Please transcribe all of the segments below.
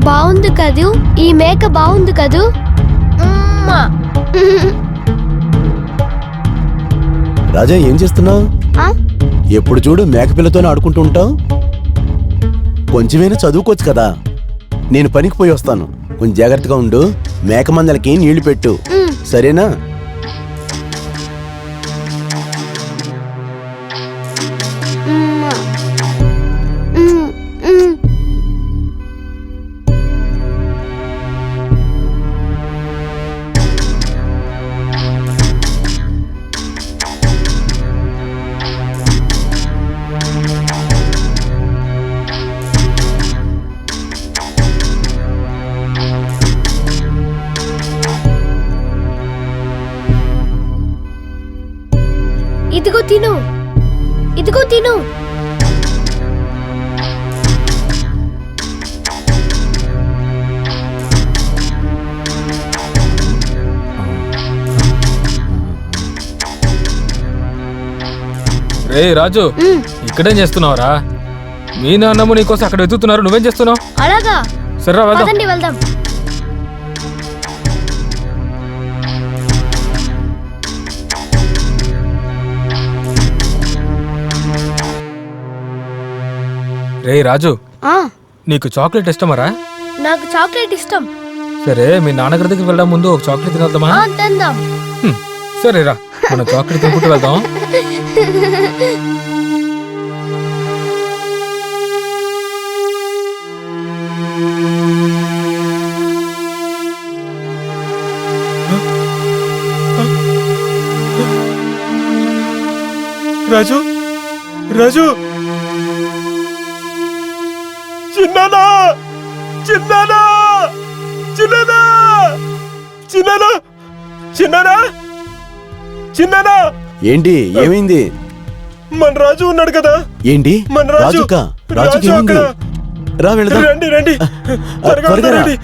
బాగుంది కదూ, ఈ మేక బాగుంది కదూ. రాజా ఏం చేస్తున్నావు? ఎప్పుడు చూడు మేకపిల్లతోనే ఆడుకుంటూ ఉంటావు. కొంచెమైనా చదువుకోవచ్చు కదా. నేను పనికి పోయి వస్తాను, కొంచెం జాగ్రత్తగా ఉండు. మేక మందలకి నీళ్లు పెట్టు, సరేనా? ఇదిగో తిను, ఇదిగో తిను. రే రాజు, ఇక్కడేం చేస్తున్నావురా? మీ నాన్నమ్మ నీకోసం అక్కడ వెతుకుతున్నారు, నువ్వేం చేస్తున్నావు? అలాగా, సరే పదండి వెళ్దాం. రే రాజు, నీకు చాక్లెట్ ఇష్టమరా? నాకు చాక్లెట్ ఇష్టం. సరే, మీ నాన్నగారి దగ్గరికి వెళ్ళే ముందు ఒక చాక్లెట్ తినేద్దామా? తిందాం. సరే రా, మనం చాక్లెట్ తినుకుంటూ వెళ్దాం. రాజు, రాజు, చిన్నానా, చిన్నానా, చిన్నానా, చిన్నానా, చిన్నానా, చిన్నానా. ఏంటి, ఏమైంది? మన రాజు ఉన్నాడు కదా. ఏంటి మన రాజు? రాజుకి ఏమైంది? రా వెళదాం. రండి రండి, త్వరగా రండి.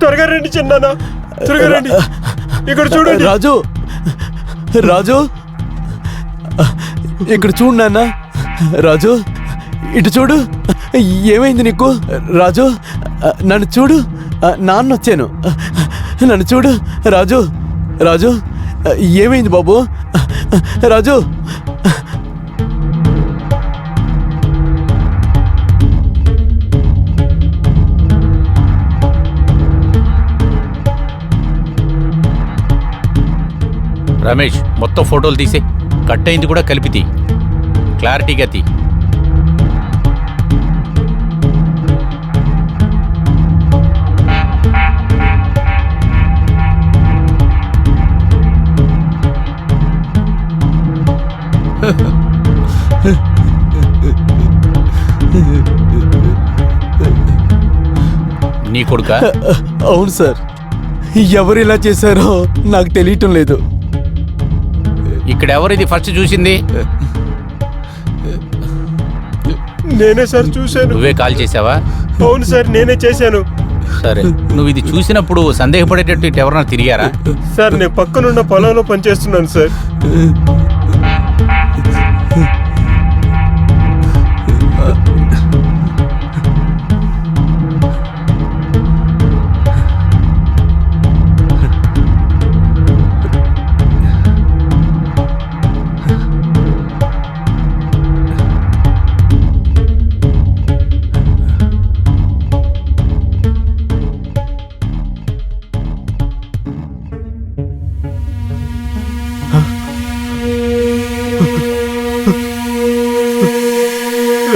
త్వరగా రండి చిన్నానా, త్వరగా రండి. ఇక్కడ చూడండి. రాజు, రాజు, ఇక్కడ చూడు నాన్న. రాజు, ఇటు చూడు. ఏమైంది నీకు? రాజు, నన్ను చూడు. నాన్న వచ్చాను, నన్ను చూడు. రాజు, రాజు, ఏమైంది బాబు? రాజు, రమేష్, మొత్తం ఫోటోలు తీసే, కట్ అయింది కూడా కలిపి తీ, క్లారిటీగా తీ. నీ కొడుక? అవును సార్. ఎవరు ఇలా చేశారో నాకు తెలియటం లేదు. ఇక్కడ ఎవరిది ఫస్ట్ చూసింది? నేనే సార్ చూశాను. నువ్వే కాల్ చేసావా? అవును సార్, నేనే చేశాను. సరే, నువ్వు ఇది చూసినప్పుడు సందేహపడేటట్టు ఇటు ఎవరన్నా తిరిగారా? సార్, నేను పక్కనున్న పొలంలో పనిచేస్తున్నాను సార్.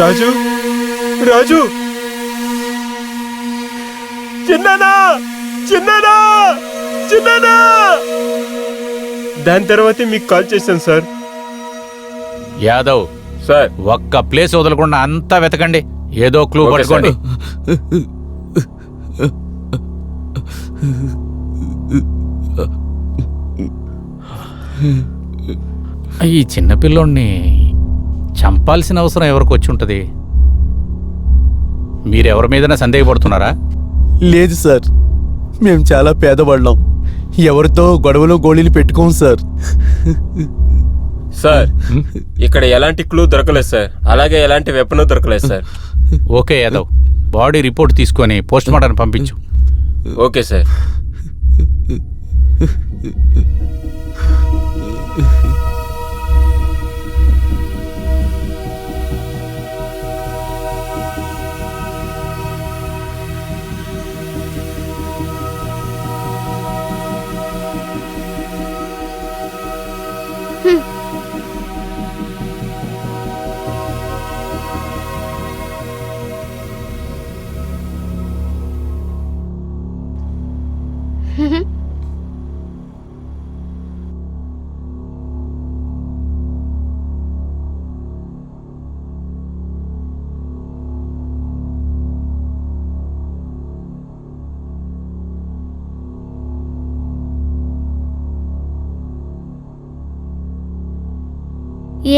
రాజు, రాజు, చిన్నానా, చిన్నానా, చిన్నానా. దాని తర్వాతే మీకు కాల్ చేశాను సార్. యాదవ్ సార్, ఒక్క ప్లేస్ వదలకుండా అంతా వెతకండి, ఏదో క్లూ పట్టుకోండి. ఈ చిన్నపిల్లోడిని చంపాల్సిన అవసరం ఎవరికి వచ్చి ఉంటుంది? మీరెవరి మీదైనా సందేహపడుతున్నారా? లేదు సార్, మేము చాలా పేదవాళ్ళం. ఎవరితో గొడవలు గోళీలు పెట్టుకోం సార్. సార్ ఇక్కడ ఎలాంటి క్లూ దొరకలేదు సార్, అలాగే ఎలాంటి వెపన్ దొరకలేదు sir. Okay Yadav, body report తీసుకొని పోస్ట్ మార్టం పంపించు. Okay sir.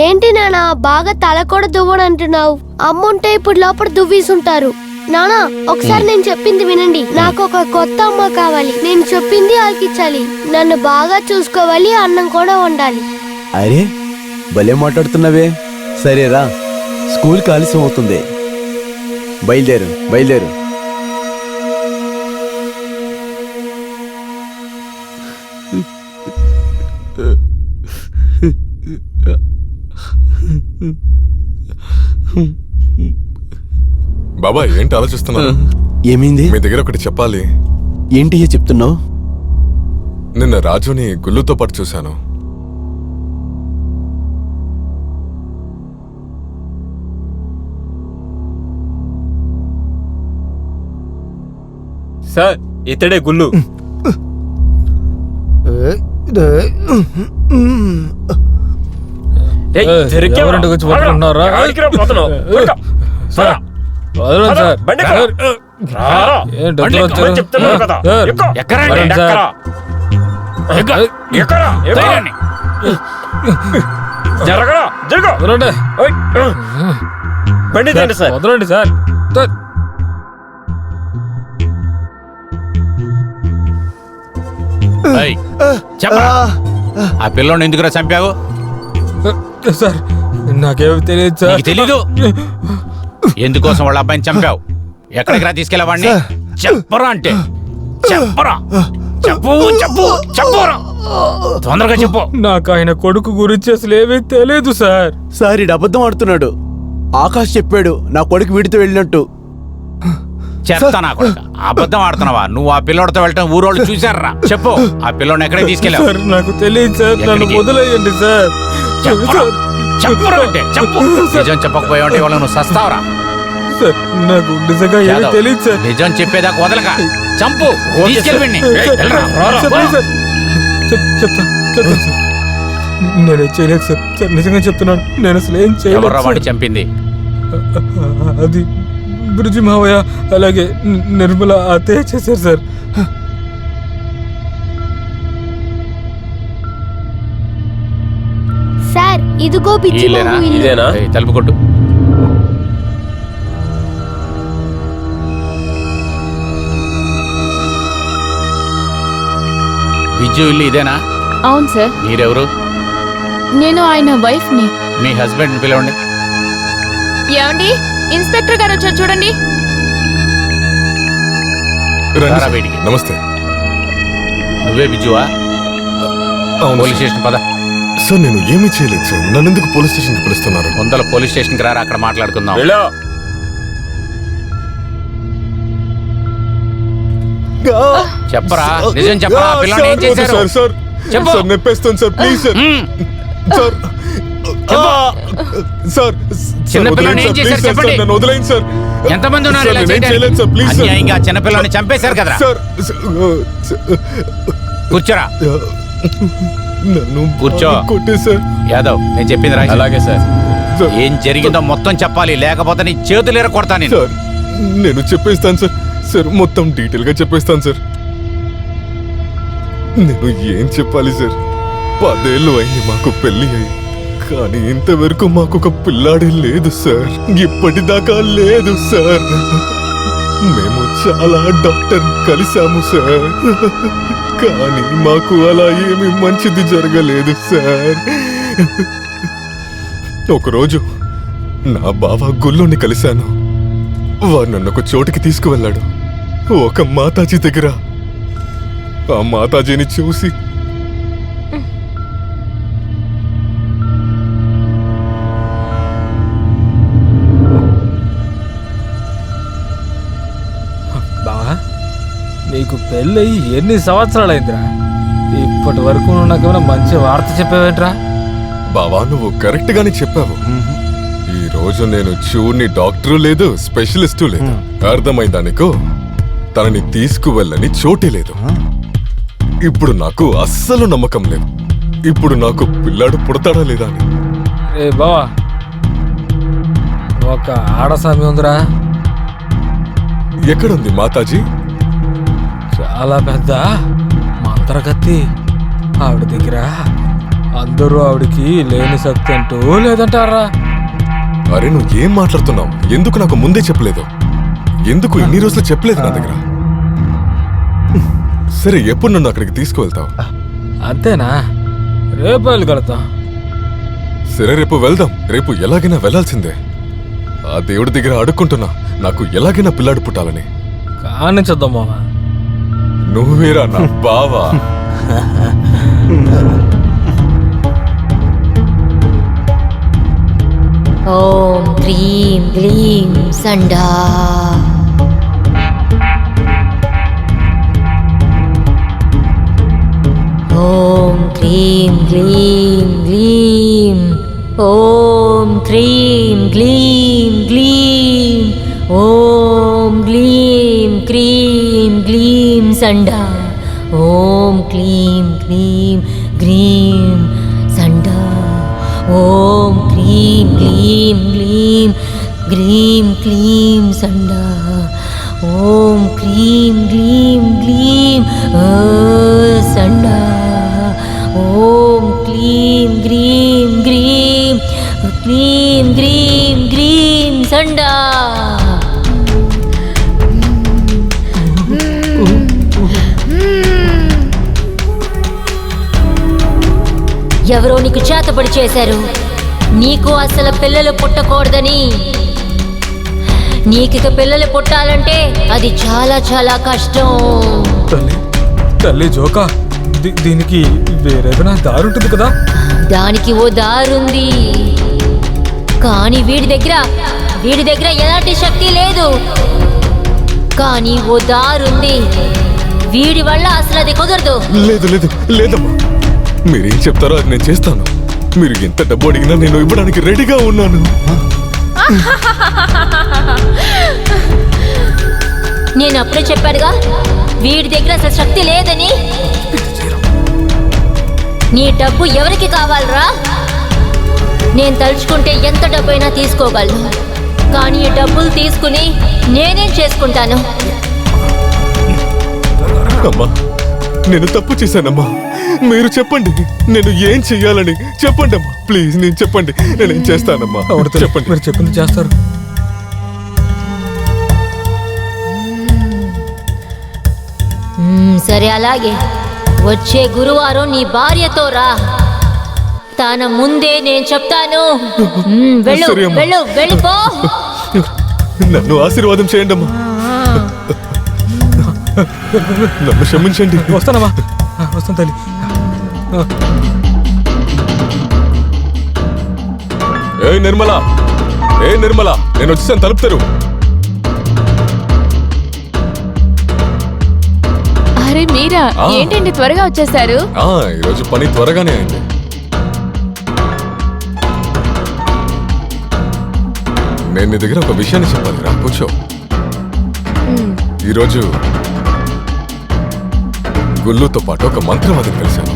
ఏంటి నానా బాగా తల కూడా దువ్వడంటున్నావు? అమ్ముంటే ఇప్పుడు లోపల దువ్వేసుంటారు. నానా ఒకసారి నేను చెప్పింది వినండి. నాకు ఒక కొత్త అమ్మ కావాలి. నేను చెప్పింది ఆలకించాలి. నన్ను బాగా చూసుకోవాలి, అన్నం కూడా వండాలి. అరే భలే మాట్లాడుతున్నావే. సరేరా, స్కూల్కి ఆలస్యం అవుతుంది. బయలుదేరు బయలుదేరు. బాబాయ్ ఏంటి ఆలోచిస్తున్నా? ఏమైంది? మీ దగ్గర ఒకటి చెప్పాలి. ఏంటి చెప్తున్నావు? నిన్న రాజుని గుల్లుతో పాటు చూశాను. సార్ ఇతడే గుల్లు. ఎవరంటే వచ్చి పట్టుకుంటున్నారా? సార్ వదలండి సార్. ఏంటి వదిలి వచ్చారు? వదలండి సార్. వదలండి. బండి తీయండి సార్. వదలండి సార్. ఏయ్, చెప్పరా, ఆ పిల్లోని ఎందుకురా చంపావు? సార్ నాకేమి తెలియదు సార్. నీకు తెలీదు? ఎందుకోసం వాళ్ళ అబ్బాయిని చంపావు? ఎక్కడికి రా తీసుకెళ్ళవాడిని? చెప్పరా అంటే చెప్పరా, చెప్పు చెప్పు చెప్పురా, తొందరగా చెప్పు. నాకు ఆయన కొడుకు గురించి అసలు ఏమీ తెలియదు సార్. సార్ ఈడు అబద్ధం ఆడుతున్నాడు. ఆకాష్ చెప్పాడు నా కొడుకు వీడితో వెళ్ళినట్టు. చెప్తా నా కొడుకు, అబద్ధం ఆడుతున్నావా? నువ్వు ఆ పిల్లోడితో వెళ్ళటం ఊరోళ్ళు చూసారా? చెప్పు, ఆ పిల్లోని ఎక్కడికి తీసుకెళ్ళావు? సార్ నాకు తెలియదు సార్, నన్ను వదిలేయండి సార్. చెప్పరా, చెప్పురా అంటే చెప్పు. నిజం చెప్పకపోయా ఉంటే వాళ్ళు నువ్వు సస్తావరా? సార్ నాకు నిజంగా ఏమీ తెలియదు సార్. నిజం చెప్పేదాకా వదలక చంపు, తీసుకెళ్ళి చెప్తాను సార్. నేనే చేయలేదు సార్. సార్ నిజంగా చెప్తున్నాను, నేను అసలు ఏం ఎవర్రా వాడిని చేయలేదు. చంపింది? అది బ్రిడ్జి మావయ్య అలాగే నిర్మల అతే చేశారు సార్. సార్ ఇదిగో పిచ్చి వీళ్ళేనా? బాబు ఇల్లు. ఇదేనా? ఏయ్, తలుపు కొట్టు. బిజ్జు ఇల్లు ఇదేనా? అవును సార్, మీరెవరు? నేను ఆయన వైఫ్ ని. మీ హస్బెండ్ పిలవండి. ఏమండి, ఇన్స్పెక్టర్ గారు వచ్చారు చూడండి. రండి రారా సార్. వీడికి. నమస్తే. నువ్వే బిజ్జువా? అవును పోలీస్ సార్. స్టేషన్ పద. సార్ నేను ఏమీ చేయలేదు సార్. నన్ను ఎందుకు పోలీస్ స్టేషన్కి పిలుస్తున్నారు? ముందల పోలీస్ స్టేషన్కి రారా, అక్కడ మాట్లాడుకుందాం. వెళ్ళు. చెప్పరా, నిజం చెప్పరా, ఆ పిల్లని ఏం చేశారు? సార్ సార్ చెప్పు. సార్ నెప్పేస్తాను sir, please sir. Sir sir చిన్న పిల్లని ఏం చేశారు చెప్పండి. నన్ను వదిలేయండి సార్. ఎంతమంది ఉన్నారు సార్, ఇలా నేనేం చేయడానికి? చేయలేదు సార్, ప్లీజ్ సార్. అన్యాయంగా చిన్న పిల్లని చంపేశారు కదరా. సార్ కూర్చోరా. నన్ను కూర్చో. కొట్టేశారు. యాదవ్, నేను చెప్పింది రా. అలాగే సార్. సార్, ఏం జరిగిందో మొత్తం చెప్పాలి, లేకపోతే నీ చేతులు ఎరగొడతా నేను. సార్ నేను చెప్పేస్తాను సార్. సార్ మొత్తం డీటెయిల్ గా చెప్పేస్తాను సార్. నేను ఏం చెప్పాలి సార్? 10 ఏళ్ళు అయింది మాకు పెళ్లి అయి, కానీ ఇంతవరకు మాకు ఒక పిల్లాడే లేదు సార్. ఇప్పటిదాకా లేదు సార్. మేము చాలా డాక్టర్ కలిసాము సార్, కానీ మాకు అలా ఏమీ మంచిది జరగలేదు సార్. ఒకరోజు నా బావ గుళ్ళోని కలిశాను. వారు నన్ను ఒక చోటికి తీసుకువెళ్ళాడు. ఒక మాతాజీ దగ్గర. ఆ మాతాజీని చూసి బావా, నీకు పెళ్ళయి ఎన్ని సంవత్సరాలైందిరా? ఇప్పటి వరకు నువ్వు నాకేమైనా మంచి వార్త చెప్పావేంట్రా? బావా, నువ్వు కరెక్ట్ గానే చెప్పావు. ఈ రోజు నేను చూడని డాక్టరు లేదు, స్పెషలిస్టు లేదు. అర్థమైందా నీకు? తనని తీసుకువెళ్ళని చోటే లేదు. ఇప్పుడు నాకు అస్సలు నమ్మకం లేదు. ఇప్పుడు నాకు పిల్లాడు పుడతాడా లేదా అని. రే బావా, ఒక ఆడసామి ఉందిరా, ఎక్కడుంది మాతాజీ? చాలా పెద్ద మంత్రగత్తి. ఆవిడ దగ్గర అందరూ ఆవిడికి లేని శక్తి అంటూ లేదంటారా? అరే, నువ్వు ఏం మాట్లాడుతున్నావు? ఎందుకు నాకు ముందే చెప్పలేదు? ఎందుకు ఇన్ని రోజులు చెప్పలేదు నా దగ్గర? సరే, ఎప్పుడు నన్ను అక్కడికి తీసుకువెళ్తావు? అంతేనా? రేపు వెళ్ళగలుగుతాం. సరే, రేపు వెళ్దాం. రేపు ఎలాగైనా వెళ్ళాల్సిందే. ఆ దేవుడి దగ్గర అడుక్కుంటున్నా, నాకు ఎలాగైనా పిల్లాడు పుట్టాలని. కానించొద్దాం మామ. నువ్వేరా నా బావా. ఓం క్రీం గ్లీం సండా. ఓం క్రీం గ్లీం గ్లీం. ఓం క్రీం గ్లీం గ్లీం. ఓం గ్లీం క్రీం గ్లీం సండా. ఓం క్లీం క్లీం గ్రీం సండా. ఓం క్లీం క్లీం గ్లీం గ్రీం క్లీం సండా. ఓం క్లీం గ్లీం గ్లీం సండా. ఓం క్లీం గ్రీం గ్రీం క్లీం గ్రీం గ్రీం సండా. ఎవరో నీకు చేతబడి చేశారు. నీకు అసలు పిల్లలు పుట్టకూడదని. నీకిక పిల్లలు పుట్టాలంటే అది చాలా చాలా కష్టం. తల్లి తల్లి జోకా, దీనికి వేరేదైనా దారి ఉంటుంది కదా? దానికి ఓ దారుంది, కానీ వీడి దగ్గర ఎలాంటి శక్తి లేదు. కానీ ఓ దారుంది. వీడి వల్ల అసలు అది కుదరదు. లేదు లేదు లేదమ్మా, మీరేం చెప్తారో అది నేను చేస్తాను. మీరు ఎంత డబ్బు అడిగినా నేను ఇవ్వడానికి రెడీగా ఉన్నాను. నేను అప్పుడే చెప్పాడుగా, వీడి దగ్గర అసలు శక్తి లేదని. నీ డబ్బు ఎవరికి కావాలరా? నేను తలుచుకుంటే ఎంత డబ్బైనా తీసుకోగలను, కానీ ఈ డబ్బులు తీసుకుని నేనేం చేసుకుంటాను? అమ్మా, నేను తప్పు చేశానమ్మా. మీరు చెప్పండి, నేను ఏం చెయ్యాలని చెప్పండి అమ్మా. ప్లీజ్, నేను చెప్పండి, నేనేం చేస్తానమ్మా. అవును తల్లి, చెప్పండి. మీరు చెప్పింది చేస్తారు. సరే, అలాగే. వచ్చే గురువారం నీ భార్యతో రా. తన ముందే నేను చెప్తాను. వెళ్ళు సరే అమ్మా. వెళ్ళు, వెళ్ళిపో. నన్ను ఆశీర్వాదం చేయండి అమ్మా. నన్ను క్షమించండి. వస్తానమ్మా, వస్తాను తల్లి. ఏ నిర్మల, నేను వచ్చేసాను, తలుపు తెరువు. అరే మీరా, ఆ. ఏంటండి త్వరగా వచ్చేసారు? ఈరోజు పని త్వరగానే అయింది. నేను నీ దగ్గర ఒక విషయాన్ని చెప్పాలి, రా కూర్చో. ఈరోజు గుళ్ళుతో పాటు ఒక మంత్రవాదిని కలిశాను.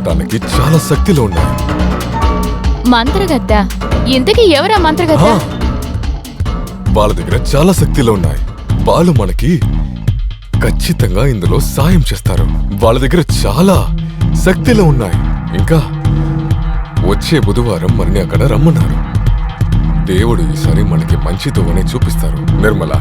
తనకి చాలా శక్తిలో ఉన్నాయి. మంత్రగత్త? ఇంతకీ ఎవరా మంత్రగత్త? వాళ్ళ దగ్గర చాలా శక్తిలో ఉన్నాయి. వాళ్ళు మనకి ఖచ్చితంగా ఇందులో సాయం చేస్తారు. వాళ్ళ దగ్గర చాలా శక్తిలో ఉన్నాయి. ఇంకా వచ్చే బుధవారం మనని అక్కడ రమ్మన్నారు. దేవుడు ఈసారి మనకి మంచి దోవనే చూపిస్తారు. నిర్మల,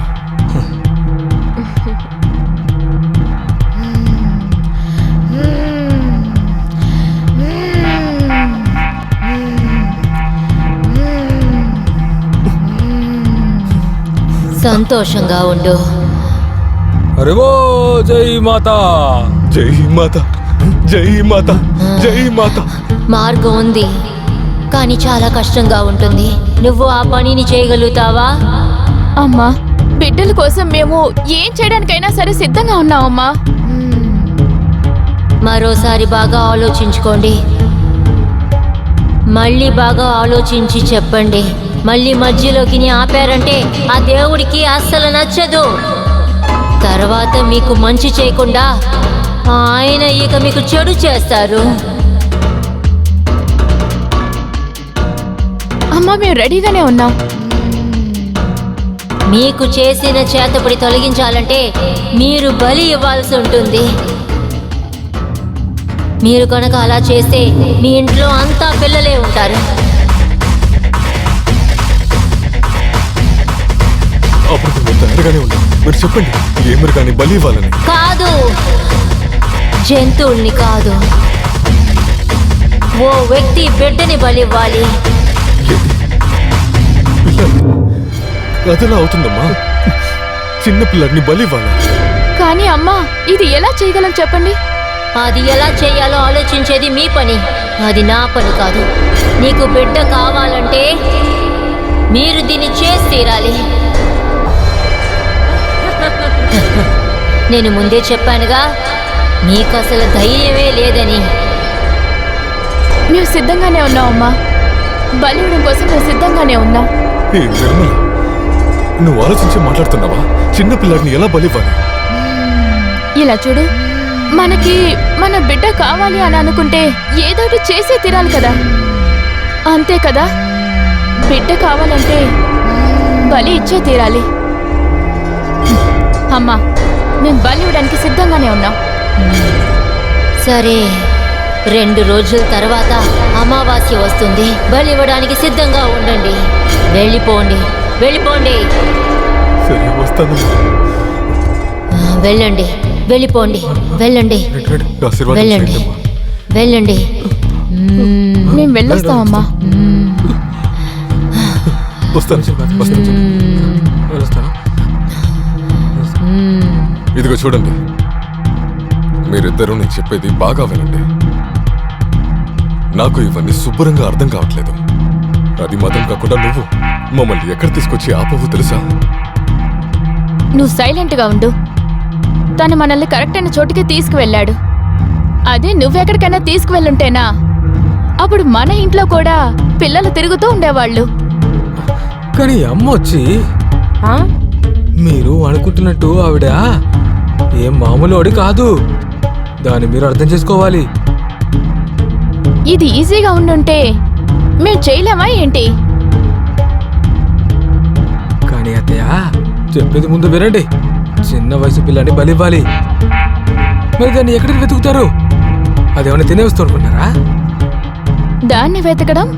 సంతోషంగా ఉండు. అరేవో జై మాతా. జై మాత, జై మాత, జై మాత. మార్గం ఉంది, కానీ చాలా కష్టంగా ఉంటుంది. నువ్వు ఆ పనిని చేయగలుగుతావా? అమ్మా, బిడ్డల కోసం మేము ఏం చేయడానికైనా సరే సిద్ధంగా ఉన్నామమ్మా. మరోసారి బాగా ఆలోచించుకోండి. మళ్ళీ బాగా ఆలోచించి చెప్పండి. మళ్ళీ మధ్యలోకి ఆపారంటే ఆ దేవుడికి అస్సలు నచ్చదు. తర్వాత మీకు మంచి చేయకుండా ఆయన ఇక మీకు చెడు చేస్తారు. అమ్మా, మేము రెడీగానే ఉన్నాం. మీకు చేసిన చేతపడి తొలగించాలంటే మీరు బలి ఇవ్వాల్సి ఉంటుంది. మీరు కనుక అలా చేస్తే మీ ఇంట్లో అంతా పిల్లలే ఉంటారు. అప్పుడు మేము తయారుగానే ఉన్నాం. మీరు చెప్పండి, ఏ మృగాన్ని బలి ఇవ్వాలని? కాదు, జంతువుల్ని కాదు, ఓ వ్యక్తి బిడ్డని బలివ్వాలి. అదెలా అవుతుందమ్మా? చిన్న పిల్లాడిని బలి ఇవ్వాలా? కానీ అమ్మా, ఇది ఎలా చేయగలం చెప్పండి? అది ఎలా చేయాలో ఆలోచించేది మీ పని, అది నా పని కాదు. నీకు బిడ్డ కావాలంటే మీరు దీన్ని చేసి తీరాలి. నేను ముందే చెప్పానుగా, మీకు అసలు ధైర్యమే లేదని. మేము సిద్ధంగానే ఉన్నాం అమ్మా. బలి ఇవ్వడం కోసం మేము సిద్ధంగానే ఉన్నాం. ఏ నిర్మల, నువ్వు ఆలోచించి మాట్లాడుతున్నావా? చిన్న పిల్లాడిని ఎలా బలి ఇవ్వాలి? ఇలా చూడు, మనకి మన బిడ్డ కావాలి అని అనుకుంటే ఏదోటి చేసే తీరాలి కదా. అంతే కదా, బిడ్డ కావాలంటే బలి ఇచ్చే తీరాలి. అమ్మా, మేము బలి ఇవ్వడానికి సిద్ధంగానే ఉన్నాం. సరే, 2 రోజుల తర్వాత అమావాస్య వస్తుంది. బలి ఇవ్వడానికి సిద్ధంగా ఉండండి. వెళ్ళిపోండి, వెళ్ళిపోండి. సరే, వస్తాను. వెళ్ళండి, వెళ్ళిపోండి, వెళ్ళండి, ఆశీర్వాదం వెళ్ళండి, చేయండి అమ్మా. వెళ్ళండి. మేము వెళ్ళొస్తామమ్మా. వస్తాను, వస్తాను. వెళ్తాను. ఇదిగో చూడండి, మీరిద్దరూ నేను చెప్పేది బాగా వినండి. నాకు ఇవన్నీ శుభ్రంగా అర్థం కావట్లేదు. అది మాత్రం కాకుండా నువ్వు మమ్మల్ని ఎక్కడ తీసుకొచ్చి ఆపవు తెలుసా? నువ్వు సైలెంట్గా ఉండు. తను మనల్ని కరెక్ట్ అయిన చోటుకి తీసుకువెళ్ళాడు. అదే నువ్వెక్కడికైనా తీసుకువెళ్ళుంటేనా అప్పుడు మన ఇంట్లో కూడా పిల్లలు తిరుగుతూ ఉండేవాళ్ళు. కానీ అమ్మ వచ్చి మీరు అనుకుంటున్నట్టు ఆవిడ ఏం మామూలు కాదు. దాన్ని మీరు అర్థం చేసుకోవాలి. ఇది ఈజీగా ఉండుంటే మేము చేయలేమా ఏంటి? కానీ అత్తయ్య చెప్పేది ముందు వినండి. చిన్న వయసు పిల్లని బలివ్వాలి. మరి దాన్ని ఎక్కడికి వెతుకుతారు? అదేమన్నా తినే వస్తూ అనుకుంటారా? దాన్ని వెతకడం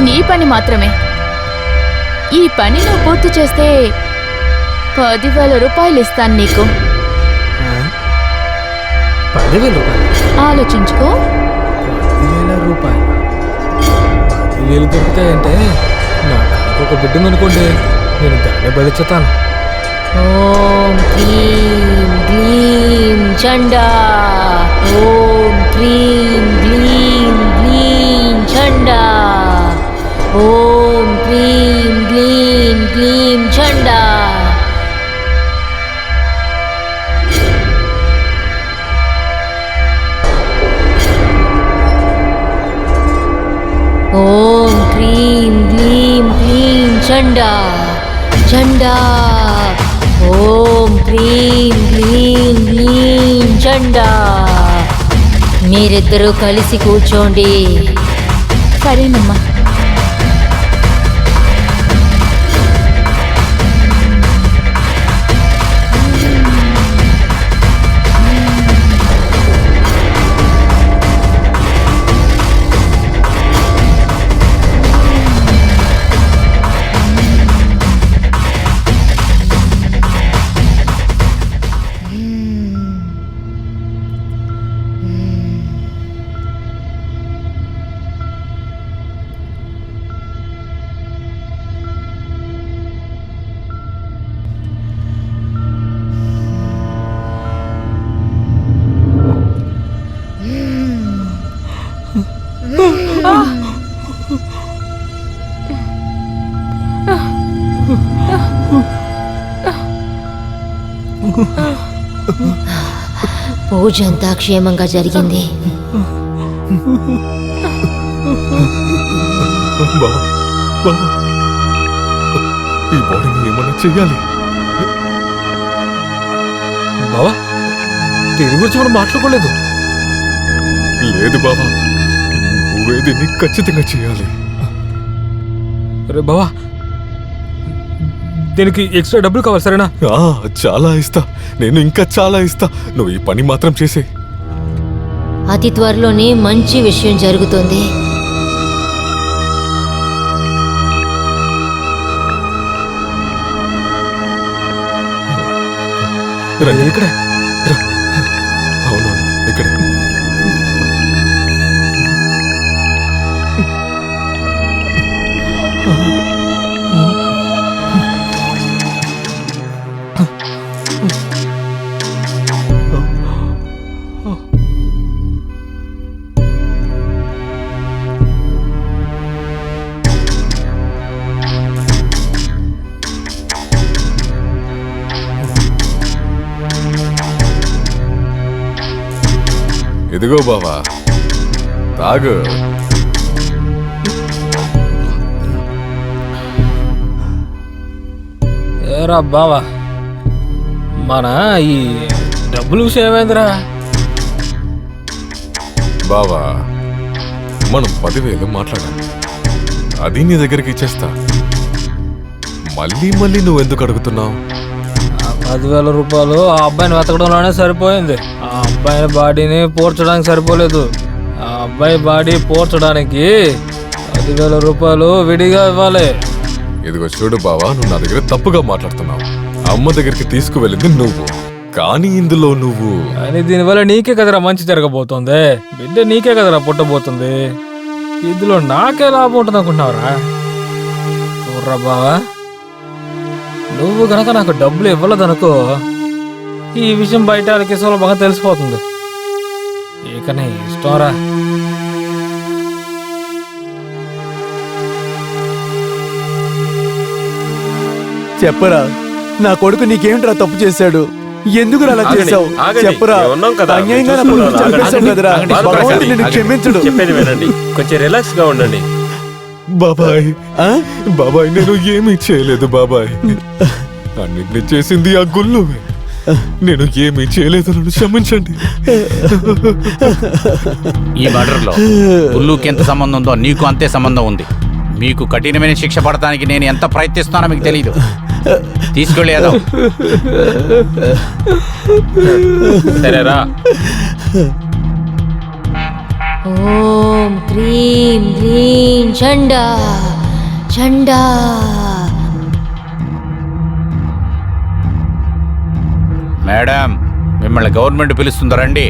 నీ పని మాత్రమే. ఈ పని నువ్వు పూర్తి చేస్తే 10,000 రూపాయలు ఇస్తాను నీకు. 10,000 రూపాయలు? ఆలోచించుకో. 10,000 రూపాయలు? 10,000 దొరుకుతాయంటే నాకు ఒక బిడ్డ అనుకోండి, నేను దాన్ని బలిచ్చుతాను. ఓం క్లీం గ్లీం చండా. ఓం క్లీం గ్లీం గ్లీం చండా. ఓం క్లీం గ్లీం గ్లీం చండా. ఓం క్లీం గ్లీం గ్లీం చండా చండా. ఓం క్లీం గ్లీం గ్లీం చండా. మీరిద్దరూ కలిసి కూర్చోండి. సరేనమ్మా. పూజ అంతా క్షేమంగా జరిగింది. బావా బావా ఈ బాడీని ఏమన్నా చెయ్యాలి. బావా దీని గురించి మనం మాట్లాడుకోలేదు. లేదు బావా, నువ్వే దీన్ని ఖచ్చితంగా చేయాలి. అరే బావా దీనికి ఎక్స్ట్రా డబ్బులు కావాలి, సరేనా? చాలా ఇస్తా, నేను ఇంకా చాలా ఇస్తా. నువ్వు ఈ పని మాత్రం చేసే. అతి త్వరలోనే మంచి విషయం జరుగుతుంది. ఇక్కడ అవును ఇక్కడ. ఇదిగో బావా తాగు. ఏరా బావా మన ఈ డబ్బులు విషయం ఏమైందిరా? బావా మనం 10,000 మాట్లాడాలి, అది నీ దగ్గరికి ఇచ్చేస్తా. మళ్ళీ మళ్ళీ నువ్వెందుకు అడుగుతున్నావు? 10,000 రూపాయలు ఆ అబ్బాయిని వెతకడంలోనే సరిపోయింది. ఆ అబ్బాయిని బాడీని పోర్చడానికి సరిపోలేదు. ఆ అబ్బాయి బాడీ పోర్చడానికి 10,000 రూపాయలు విడిగా ఇవ్వాలి. ఇదిగో చూడు బావా, నువ్వు నా దగ్గర తప్పుగా మాట్లాడుతున్నావు. అమ్మ దగ్గరికి తీసుకువెళ్ళింది నువ్వు, కానీ ఇందులో నువ్వు. కానీ దీనివల్ల నీకే కదరా మంచి జరగబోతుంది. బిడ్డ నీకే కదరా పుట్టబోతుంది. ఇందులో నాకే లాభం ఉంటుంది అనుకుంటున్నావురా? చూడరా బావా, నువ్వు గనక నాకు డబ్బులు ఇవ్వలేదనుకో, ఈ విషయం బయట వాళ్ళకి సులభంగా తెలిసిపోతుంది. ఇక నీ ఇష్టంరా. చెప్పరా, నా కొడుకు నీకేమిట్రా తప్పు చేశాడు? ఎందుకు అలా ఆగండి, చేశావు? ఆగండి. చెప్పరా. మేము ఉన్నాం కదా, అన్యాయంగా నా మేము కొడుకుని చూసుకుంటాం. చంపేశావు కదరా. ఆగండి, భగవంతుడు నిన్ను ఆగండి. క్షమించడు. చెప్పేది వినండి, కొంచెం రిలాక్స్ గా ఉండండి. బాబాయ్ ఆ? బాబాయ్ నేను ఏమీ చేయలేదు బాబాయ్. అన్నిటిని చేసింది ఆ గుల్లువే. నేను ఏమీ చేయలేదు, నన్ను క్షమించండి. ఈ మర్డర్లో గుల్లుకి ఎంత సంబంధం ఉందో నీకు అంతే సంబంధం ఉంది. మీకు కఠినమైన శిక్ష పడటానికి నేను ఎంత ప్రయత్నిస్తున్నానో మీకు తెలియదు. తీసుకెళ్ళేదా? సరేరా. ఓం క్రీం హ్రీం చండా చండా. మేడం మిమ్మల్ని గవర్నమెంట్ పిలుస్తుందా? రండి.